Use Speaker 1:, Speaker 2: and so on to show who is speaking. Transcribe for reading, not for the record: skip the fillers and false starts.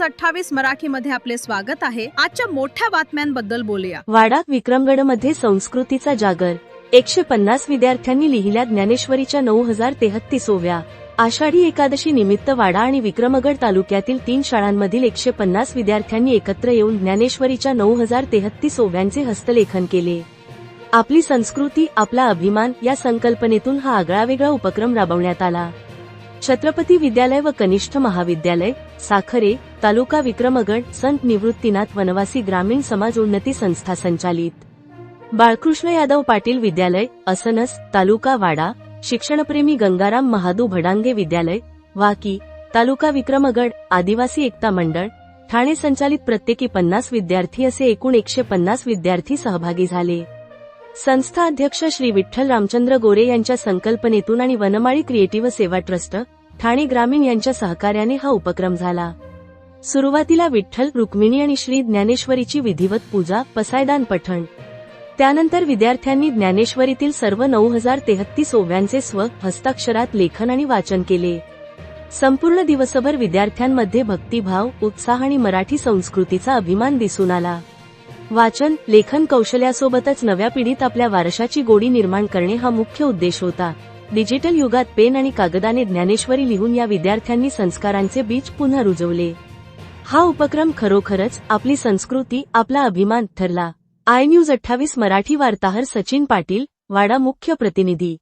Speaker 1: News 28 मराठीमध्ये आपले स्वागत आहे। आजच्या मोठ्या बातम्यांबद्दल बोलूया।
Speaker 2: वाडा विक्रमगडमध्ये संस्कृतीचा जागर। 150 विद्यार्थ्यांनी लिहिल्या ज्ञानेश्वरीच्या 9033व्या आषाढी एकादशी निमित्त वाडा आणि विक्रमगड तालुक्यातील 3 शाळांमधील 150 विद्यार्थ्यांनी एकत्र येऊन ज्ञानेश्वरीच्या 9033व्यांचे हस्तलेखन केले। आपली संस्कृती आपला अभिमान या संकल्पनेतून हा आगळावेगळा उपक्रम राबवण्यात आला। छत्रपती विद्यालय व कनिष्ठ महाविद्यालय साखरे तालुका विक्रमगड संत निवृत्तीनाथ वनवासी ग्रामीण समाज उन्नती संस्था संचालित बाळकृष्ण यादव पाटील विद्यालय असनस तालुका वाडा शिक्षणप्रेमी गंगाराम महादू भडांगे विद्यालय वाकी तालुका विक्रमगड आदिवासी एकता मंडळ ठाणे संचालित प्रत्येकी 50 विद्यार्थी असे एकूण 150 विद्यार्थी सहभागी झाले। संस्था अध्यक्ष श्री विठ्ठल रामचंद्र गोरे यांच्या संकल्पनेतून आणि वनमाळी क्रिएटिव्ह सेवा ट्रस्ट ठाणे ग्रामीण यांच्या सहकार्याने हा उपक्रम झाला। सुरुवातीला विठ्ठल रुक्मिणी आणि श्री ज्ञानेश्वरीची विधिवत पूजा पसायदान पठण, त्यानंतर विद्यार्थ्यांनी ज्ञानेश्वरीतील सर्व 9033व्यांचे स्व हस्ताक्षरात लेखन आणि वाचन केले। संपूर्ण दिवसभर विद्यार्थ्यांमध्ये भक्तिभाव उत्साह आणि मराठी संस्कृतीचा अभिमान दिसून आला। वाचन लेखन कौशल्यासोबतच नव्या पिढीत आपल्या वारशाची गोडी निर्माण करणे हा मुख्य उद्देश होता। डिजिटल युगात पेन आणि कागदाने ज्ञानेश्वरी लिहून या विद्यार्थ्यांनी संस्कारांचे बीज पुन्हा रुजवले। हा उपक्रम खरोखरच आपली संस्कृती आपला अभिमान ठरला। आय न्यूज 28 मराठी वार्ताहर सचिन पाटील वाडा मुख्य प्रतिनिधी।